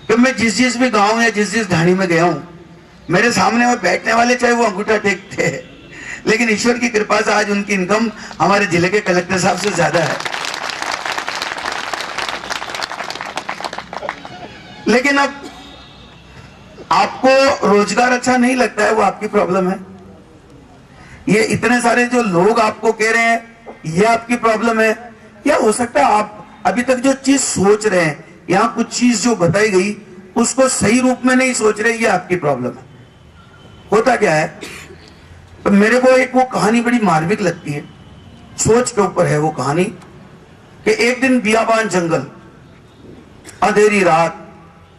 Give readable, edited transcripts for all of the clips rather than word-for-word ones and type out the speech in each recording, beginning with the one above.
कि मैं जिस भी गांव या जिस ढाणी में गया हूं, मेरे सामने में बैठने वाले चाहे वो अंगूठा टेकते हैं, लेकिन ईश्वर की कृपा से आज उनकी इनकम हमारे जिले के कलेक्टर साहब से ज्यादा है। लेकिन अब आपको रोजगार अच्छा नहीं लगता है, वो आपकी प्रॉब्लम है। ये इतने सारे जो लोग आपको कह रहे हैं, ये आपकी प्रॉब्लम है। या हो सकता है आप अभी तक जो चीज सोच रहे हैं, यहां कुछ चीज जो बताई गई उसको सही रूप में नहीं सोच रहे, ये आपकी प्रॉब्लम है। होता क्या है, तो मेरे को एक वो कहानी बड़ी मार्मिक लगती है, सोच के ऊपर है वो कहानी, कि एक दिन बियाबान जंगल, अंधेरी रात,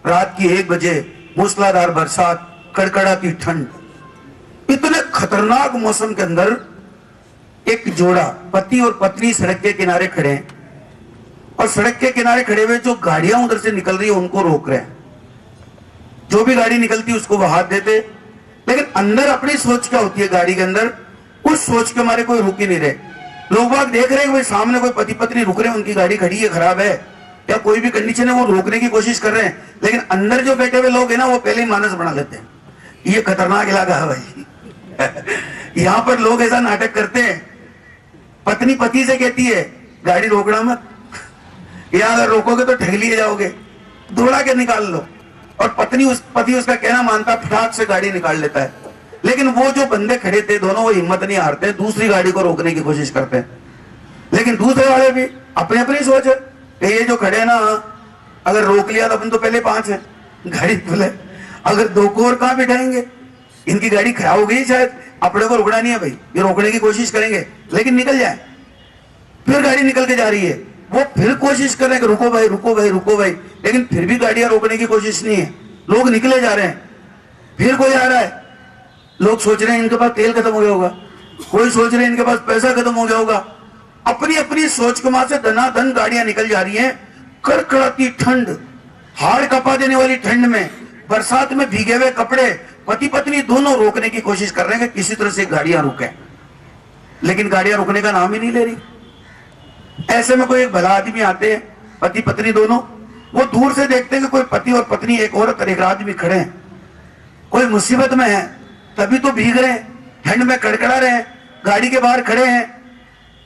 रात की 1 बजे, मूसलाधार बरसात, कड़कड़ाती ठंड, इतने खतरनाक मौसम के अंदर एक जोड़ा पति और पत्नी सड़क के किनारे खड़े हैं, और सड़क के किनारे खड़े हुए जो गाड़ियां उधर से निकल रही है उनको रोक रहे हैं। जो भी गाड़ी निकलती है उसको वो हाथ देते, लेकिन अंदर अपनी सोच क्या होती है गाड़ी के अंदर, उस सोच के मारे कोई रुक ही नहीं रहे। लोग बाग देख रहे हैं कि सामने कोई पति पत्नी रुक रहे हैं, उनकी गाड़ी खड़ी है, खराब है या कोई भी कंडीशन है, वो रोकने की कोशिश कर रहे हैं, लेकिन अंदर जो बैठे हुए लोग हैं ना, वो पहले ही मानस बना लेते हैं, ये खतरनाक इलाका है भाई। यहां पर लोग ऐसा नाटक करते हैं, पत्नी पति से कहती है गाड़ी रोकना मत, या अगर रोकोगे तो ठग लिए जाओगे, दौड़ा के निकाल लो, और पति उसका कहना मानता, फटाक से गाड़ी निकाल लेता है। लेकिन वो जो बंदे खड़े थे दोनों, वो हिम्मत नहीं हारते, दूसरी गाड़ी को रोकने की कोशिश करते हैं। लेकिन दूसरे वाले भी अपनी अपनी सोच है कि ये जो खड़े ना, अगर रोक लिया तो अपन तो पहले 5 है, गाड़ी खुले, अगर 2 को और कहां बिठाएंगे, इनकी गाड़ी खराब हो गई शायद, अपने को रुकना नहीं है भाई, ये रोकने की कोशिश करेंगे लेकिन निकल जाए। फिर गाड़ी निकल के जा रही है, वो फिर कोशिश कर रहे हैं कि रुको भाई रुको भाई रुको भाई, लेकिन फिर भी गाड़ियां रोकने की कोशिश नहीं है, लोग निकले जा रहे हैं। फिर कोई आ रहा है, लोग सोच रहे हैं इनके पास तेल खत्म हो गया होगा, कोई सोच रहे हैं इनके पास पैसा खत्म हो गया होगा, अपनी अपनी सोच के मां से धनाधन गाड़ियां निकल जा रही हैं। कड़कड़ाती ठंड, हाड़ कपा देने वाली ठंड में, बरसात में भीगे हुए कपड़े, पति पत्नी दोनों रोकने की कोशिश कर रहे हैं कि किसी तरह से गाड़ियां रुके, लेकिन गाड़ियां रुकने का नाम ही नहीं ले रही। ऐसे में कोई एक भला आदमी आते हैं, पति पत्नी दोनों, वो दूर से देखते हैं कि कोई पति और पत्नी, एक औरत और एक आदमी खड़े हैं, कोई मुसीबत में है, तभी तो भीग रहे हैं, ठंड में कड़कड़ा रहे हैं, गाड़ी के बाहर खड़े हैं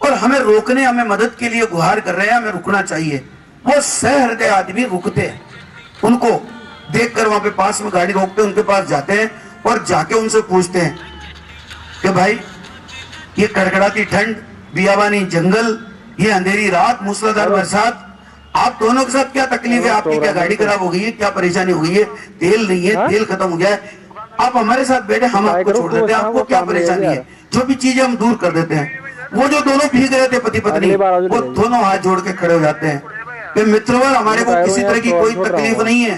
और हमें रोकने, हमें मदद के लिए गुहार कर रहे हैं, हमें रुकना चाहिए। वो सहृदय आदमी रुकते हैं, उनको देखकर वहां पे पास में गाड़ी रोकते, उनके पास जाते हैं और जाके उनसे पूछते हैं कि भाई ये कड़कड़ाती ठंड, बियाबानी जंगल, ये अंधेरी रात, मूसलाधार बरसात, आप दोनों के साथ क्या तकलीफ है, आपकी क्या गाड़ी खराब हो गई है, क्या परेशानी हो गई है, तेल नहीं है, तेल खत्म हो गया है, आप हमारे साथ बैठे, हम आपको छोड़ देते हैं, आपको क्या परेशानी है, जो भी चीजें हम दूर कर देते हैं। वो जो दोनों भीग रहे थे पति पत्नी, वो दोनों हाथ जोड़ के खड़े हो जाते हैं कि मित्रवर, हमारे को किसी तरह की कोई तकलीफ नहीं है,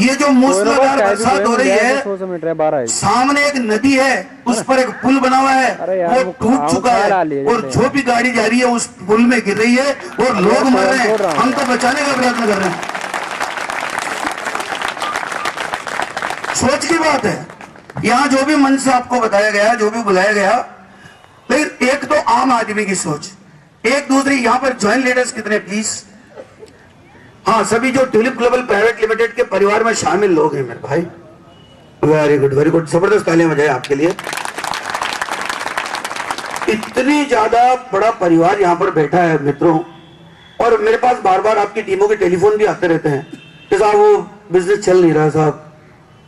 ये जो मूसलाधार बरसात हो रही है, सामने एक नदी है, उस पर एक पुल बना हुआ है, वो टूट चुका है, और जो भी गाड़ी जा रही है उस पुल में गिर रही है और लोग मर रहे हैं, हम तो बचाने का प्रयत्न कर रहे हैं। सोच की बात है, यहाँ जो भी मंच से आपको बताया गया, जो भी बुलाया गया, लेकिन एक तो आम आदमी की सोच, एक दूसरी, यहाँ पर ज्वाइंट लीडर्स कितने प्लीज, हाँ सभी जो ट्यूलिप ग्लोबल प्राइवेट लिमिटेड के परिवार में शामिल लोग हैं मेरे भाई, वेरी गुड, जबरदस्त तालियां बजाएं आपके लिए। इतनी ज्यादा बड़ा परिवार यहाँ पर बैठा है मित्रों, और मेरे पास बार बार आपकी टीमों के टेलीफोन भी आते रहते हैं कि साहब वो बिजनेस चल नहीं रहा साहब,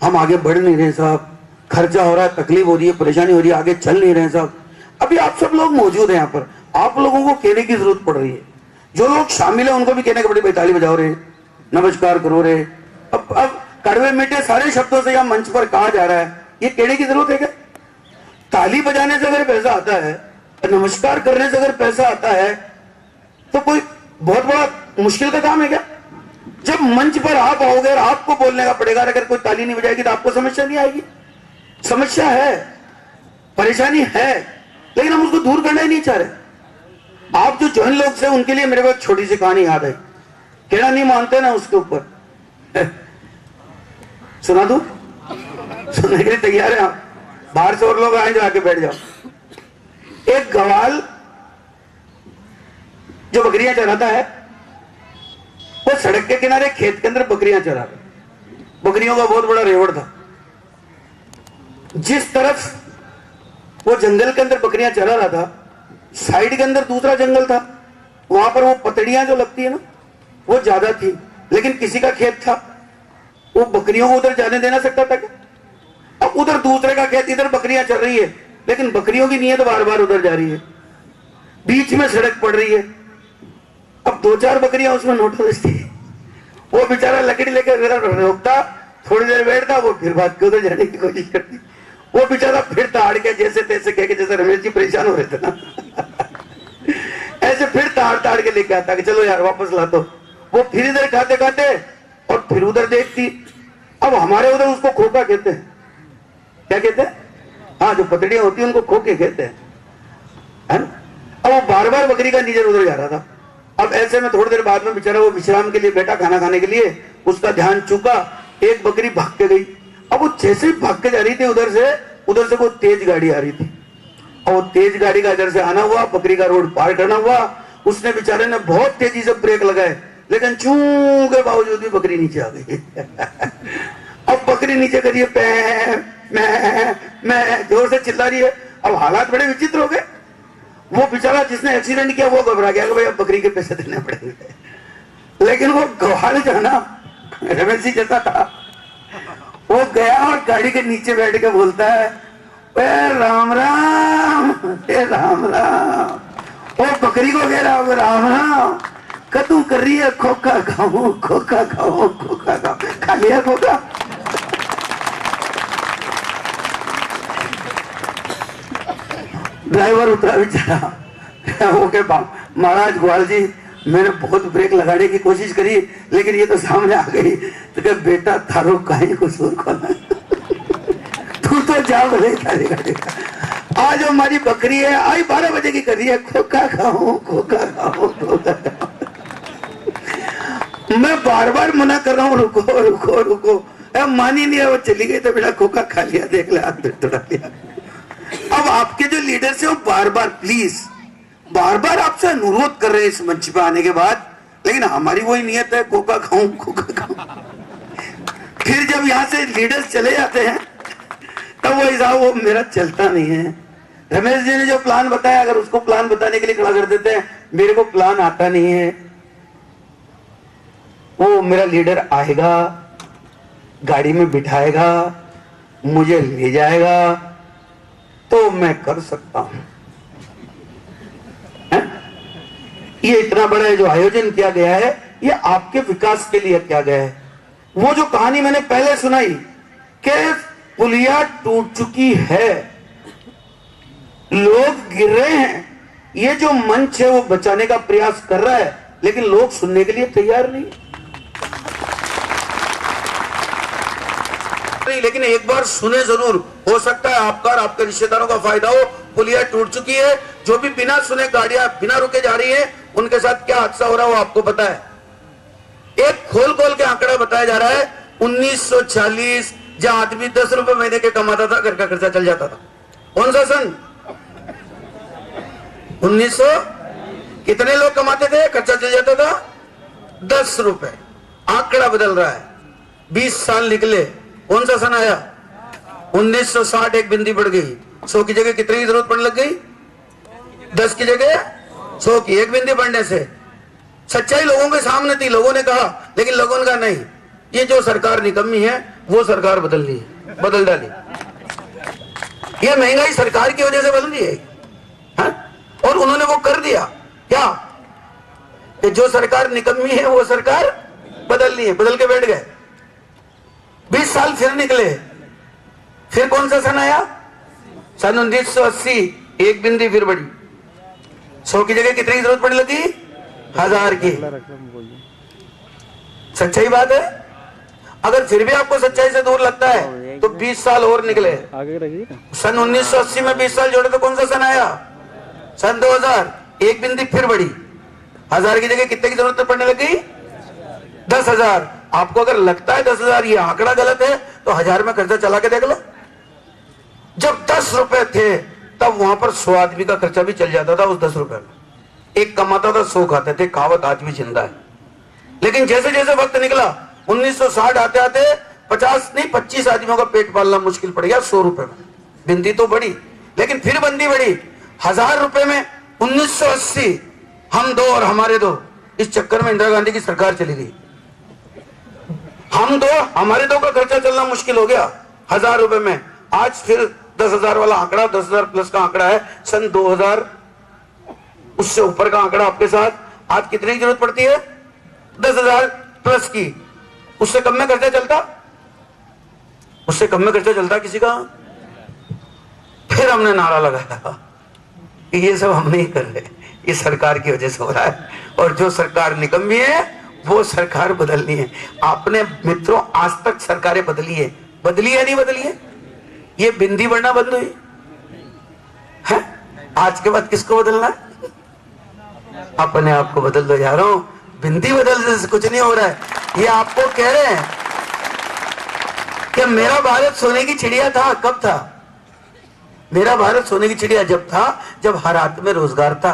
हम आगे बढ़ नहीं रहे साहब, खर्चा हो रहा है, तकलीफ हो रही है, परेशानी हो रही है, आगे चल नहीं रहे साहब। अभी आप सब लोग मौजूद हैं यहाँ पर, आप लोगों को कहने की जरूरत पड़ रही है, जो लोग शामिल है उनको भी कहने के बड़ी बेताली बजाओ रहे, नमस्कार करो रे। अब कड़वे मीठे सारे शब्दों से यहाँ मंच पर कहा जा रहा है, ये कहने की जरूरत है क्या? ताली बजाने से अगर पैसा आता है, नमस्कार करने से अगर पैसा आता है, तो कोई बहुत बड़ा मुश्किल का काम है क्या? जब मंच पर आप आओगे और आपको बोलने का पड़ेगा, अगर कोई ताली नहीं बजाएगी तो आपको समस्या नहीं आएगी। समस्या है, परेशानी है, लेकिन हम उसको दूर करना ही नहीं चाह रहे। आप जो जौन लोग से, उनके लिए मेरे को एक छोटी सी कहानी याद है, कहना नहीं मानते ना उसके ऊपर सुना दूं? सुनने के लिए तैयार है आप? बाहर से और लोग आए जो आके बैठ जाओ। एक गवाल जो बकरियां चराता है, वो सड़क के किनारे खेत के अंदर बकरियां चरा रहा है। बकरियों का बहुत बड़ा रेवड़ था। जिस तरफ वो जंगल के अंदर बकरियां चला रहा था, साइड के अंदर दूसरा जंगल था, वहां पर वो पतड़ियां जो लगती है ना, वो ज्यादा थी, लेकिन किसी का खेत था, वो बकरियों को उधर जाने देना सकता था क्या? अब उधर दूसरे का खेत, इधर बकरियां चल रही है, लेकिन बकरियों की नीयत बार बार उधर जा रही है, बीच में सड़क पड़ रही है। अब 2-4 बकरियां उसमें नोटा दस्ती है, वो बेचारा लकड़ी लेकर रोकता, थोड़ी देर बैठता, वो फिर भाग के उधर जाने की कोशिश करती, वो बेचारा फिर ताड़ के जैसे तैसे कह के, जैसे रमेश जी परेशान हो रहे थे ना ऐसे फिर ताड़ के लेके आता कि चलो यार वापस ला दो। वो फिर इधर खाते खाते और फिर उधर देखती। अब हमारे उधर उसको खोखा कहते हैं, क्या कहते हैं? हाँ, जो पतड़ियां होती है उनको खोखे कहते हैं, है ना? अब वो बार बार बकरी का नीचे उधर जा रहा था। अब ऐसे में थोड़ी देर बाद में बेचारा वो विश्राम के लिए बैठा, खाना खाने के लिए, उसका ध्यान चूका, एक बकरी भाग के गई। अब वो जैसे ही भाग के जा रही थी, उधर से कोई तेज गाड़ी आ रही थी, और वो तेज गाड़ी का इधर से आना हुआ, बकरी का रोड पार करना हुआ। उसने बेचारे ने बहुत तेजी से ब्रेक लगाए, लेकिन चू के बावजूद भी बकरी नीचे आ गई अब बकरी नीचे करिए, मैं जोर से चिल्ला रही है। अब हालात बड़े विचित्र हो गए। वो बेचारा जिसने एक्सीडेंट किया वो घबरा गया कि भाई अब बकरी के पैसे देने पड़ेंगे, लेकिन वो गवार जो है ना, रमेश जी जैसा था, वो गया और गाड़ी के नीचे बैठ के बोलता है, राम राम, राम राम। वो बकरी को कह रहा है, राम राम, कतू कर रही है, खोखा खाओ, खोखा खाओ, खोखा खाओ। खा लिया खोखा? ड्राइवर उतरा बेचारा, वो के महाराज ग्वाल जी, मैंने बहुत ब्रेक लगाने की कोशिश करी, लेकिन ये तो सामने आ गई। तो क्या बेटा थारो काहे कसूर खोना तू तो जा बोले आज हमारी बकरी है, आई 12 बजे की कर रही है, खोखा खाओ, खोखा खाओ, खोखा खाओ। मैं बार बार मना कर रहा हूँ, रुको रुको रुको, अब मानी नहीं है, वो चली गई तो बेटा खोखा खा लिया, देख ले हाथ में तोड़ा लिया। अब आपके जो लीडर्स हैं वो बार बार प्लीज बार बार आपसे अनुरोध कर रहे हैं इस मंच पे आने के बाद, लेकिन हमारी वही नियत है, खोखा खाऊं, खोखा खाऊं। फिर जब यहाँ से लीडर्स चले जाते हैं तब वो हिसाब वो मेरा चलता नहीं है। रमेश जी ने जो प्लान बताया, अगर उसको प्लान बताने के लिए खड़ा कर देते हैं, मेरे को प्लान आता नहीं है। वो मेरा लीडर आएगा, गाड़ी में बिठाएगा, मुझे ले जाएगा, तो मैं कर सकता हूं। ये इतना बड़ा जो आयोजन किया गया है, ये आपके विकास के लिए किया गया है। वो जो कहानी मैंने पहले सुनाई कि पुलिया टूट चुकी है, लोग गिर रहे हैं, ये जो मंच है वो बचाने का प्रयास कर रहा है, लेकिन लोग सुनने के लिए तैयार नहीं। लेकिन एक बार सुने जरूर, हो सकता है आपका और आपके रिश्तेदारों का फायदा हो। पुलिया टूट चुकी है, जो भी बिना सुने गाड़ियां बिना रुके जा रही है, उनके साथ क्या हादसा हो रहा है वो आपको पता है। एक खोल खोल के आंकड़ा बताया जा रहा है, 1940 जहां आदमी 10 रुपए महीने के कमाता था, घर का खर्चा चल जाता था। कौन सा सन? 1900 कितने लोग कमाते थे, खर्चा चल जाता था 10 रुपए। आंकड़ा बदल रहा है, 20 साल निकले, कौन सा सन आया? 1960। एक बिंदी बढ़ गई, 100 की जगह कितनी की जरूरत पड़ने लग गई? 10 की जगह 100 की। एक बिंदी बढ़ने से सच्चाई लोगों के सामने थी, लोगों ने कहा, लेकिन लोगों ने कहा नहीं, ये जो सरकार निकम्मी है वो सरकार बदल डाली। ये महंगाई सरकार की वजह से बदल रही है, और उन्होंने वो कर दिया क्या कि जो सरकार निकम्मी है वो सरकार बदल ली है, बदल के बैठ गए। 20 साल फिर निकले, फिर कौन सा सन आया? सन 1980। एक बिंदी फिर बढ़ी, 100 की जगह कितनी जरूरत पड़ने लगी? 1000 की। सच्चाई बात है। अगर फिर भी आपको सच्चाई से दूर लगता है तो 20 साल और निकले। सन 1980 में 20 साल जोड़े तो कौन सा सन आया? सन 2000। एक बिंदी फिर बढ़ी, 1000 की जगह कितने की जरूरत पड़ने लगी? 10,000। आपको अगर लगता है 10,000 ये आंकड़ा गलत है तो 1000 में खर्चा चला के देख लो। जब 10 रुपए थे तब वहां पर 100 आदमी का खर्चा भी चल जाता था उस 10 रुपए में। एक कमाता था 100 खाते थे, कहावत आज भी जिंदा है। लेकिन जैसे जैसे वक्त निकला, 1960 आते आते 50 नहीं 25 आदमियों का पेट पालना मुश्किल पड़ गया 100 रुपए में। बिंदी तो बढ़ी, लेकिन फिर बंदी बढ़ी 1000 रुपए में। 1980 हम दो और हमारे दो, इस चक्कर में इंदिरा गांधी की सरकार चली गई। हम दो हमारे दो का खर्चा चलना मुश्किल हो गया 1000 रुपए में। आज फिर 10,000 वाला आंकड़ा, 10,000 प्लस का आंकड़ा है सन 2000, उससे ऊपर का आंकड़ा आपके साथ। आज कितने की जरूरत पड़ती है? 10,000 प्लस की। उससे कम में खर्चा चलता? उससे कम में खर्चा चलता किसी का? फिर हमने नारा लगाया कि ये सब हम नहीं कर रहे, ये सरकार की वजह से हो रहा है, और जो सरकार निकम्मी है वो सरकार बदलनी है। आपने मित्रों आज तक सरकारें बदली है, बदली है नहीं बदली है? ये बिंदी बढ़ना बंद हुई है? आज के बाद किसको बदलना है? अपने आप को बदल दो यारों, बिंदी बदलने से कुछ नहीं हो रहा है। ये आपको कह रहे हैं कि मेरा भारत सोने की चिड़िया था। कब था मेरा भारत सोने की चिड़िया? जब था जब हर हाथ में रोजगार था।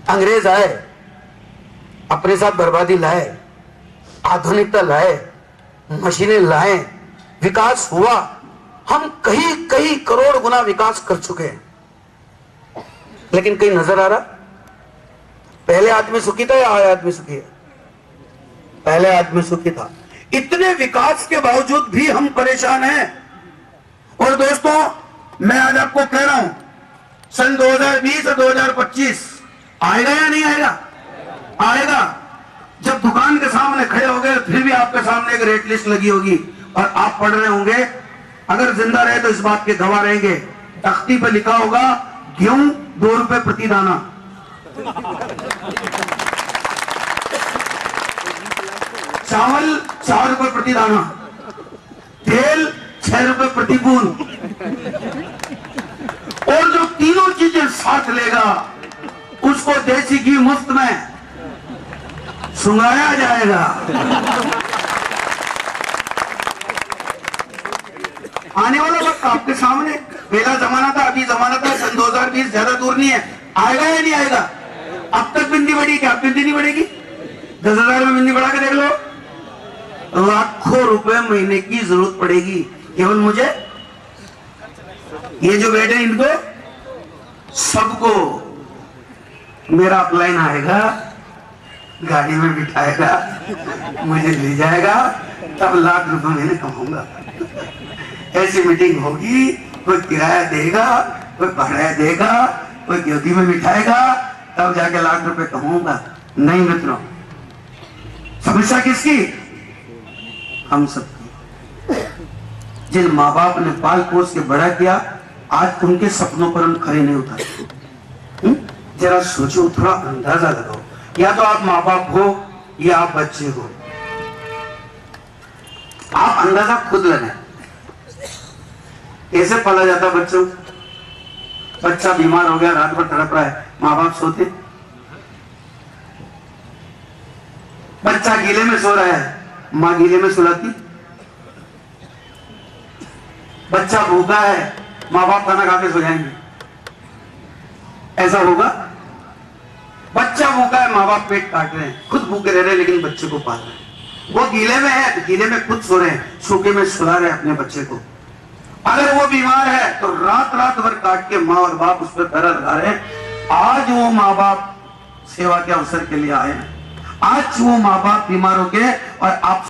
अंग्रेज आए, अपने साथ बर्बादी लाए, आधुनिकता लाए, मशीनें लाए, विकास हुआ। हम कई कई करोड़ गुना विकास कर चुके हैं, लेकिन कहीं नजर आ रहा? पहले आदमी सुखी था या आज आदमी सुखी है? पहले आदमी सुखी था। इतने विकास के बावजूद भी हम परेशान हैं। और दोस्तों, मैं आज आपको कह रहा हूं, सन 2020 और 2025 आएगा या नहीं आएगा? आएगा। जब दुकान के सामने खड़े हो गए, फिर भी आपके सामने एक रेट लिस्ट लगी होगी और आप पढ़ रहे होंगे। अगर जिंदा रहे तो इस बात के गवाह रहेंगे। तख्ती पर लिखा होगा गेहूं 2 रुपए प्रति दाना, चावल 4 रुपए प्रति दाना, तेल 6 रुपए प्रति बूंद, और जो तीनों चीजें साथ लेगा उसको देसी घी मुफ्त में सुंगाया जाएगा। आने वाला वक्त आपके सामने, पहला जमाना था, अभी जमाना था, सन 2020 ज्यादा दूर नहीं है। आएगा या नहीं आएगा? अब तक बिंदी बढ़ी, क्या अब बिंदी नहीं बढ़ेगी? 10,000 में बिंदी बढ़ा के देख लो, लाखों रुपए महीने की जरूरत पड़ेगी केवल मुझे। ये जो बैठे इनको सबको मेरा अपलाइन आएगा, गाड़ी में बिठाएगा, मुझे ले जाएगा, तब लाख रुपए महीने कमाऊंगा। ऐसी मीटिंग होगी, कोई किराया देगा, कोई भाड़ा देगा, कोई गोदी में बिठाएगा, तब जाके लाख रुपए कमाऊंगा। नहीं मित्रों, समस्या किसकी? हम सबकी। जिन माँ बाप ने पाल पोस के बड़ा किया, आज उनके सपनों पर हम खड़े नहीं उतरते। जरा सोचो, थोड़ा अंदाजा लगाओ। या तो आप माँ बाप हो या आप बच्चे हो, आप अंदाजा खुद लगाएं। कैसे पाला जाता बच्चों? बच्चा बीमार हो गया, रात भर तड़प रहा है, माँ बाप सोते? बच्चा गीले में सो रहा है, माँ गीले में सुलाती? बच्चा भूखा है, माँ बाप खाना खा के सो जाएंगे? ऐसा होगा? बच्चा भूखा है, माँ बाप पेट काट रहे हैं, खुद भूखे रह रहे हैं, लेकिन बच्चे को पाल रहे हैं। वो गीले में है तो गीले में खुद सो रहे हैं, सूखे में सुला रहे हैं अपने बच्चे को। अगर वो बीमार है तो रात रात भर काट के माँ और बाप उस पर पैरा लगा रहे हैं। आज वो माँ बाप सेवा के अवसर के लिए आए हैं, आज वो माँ बाप बीमार हो गए और आप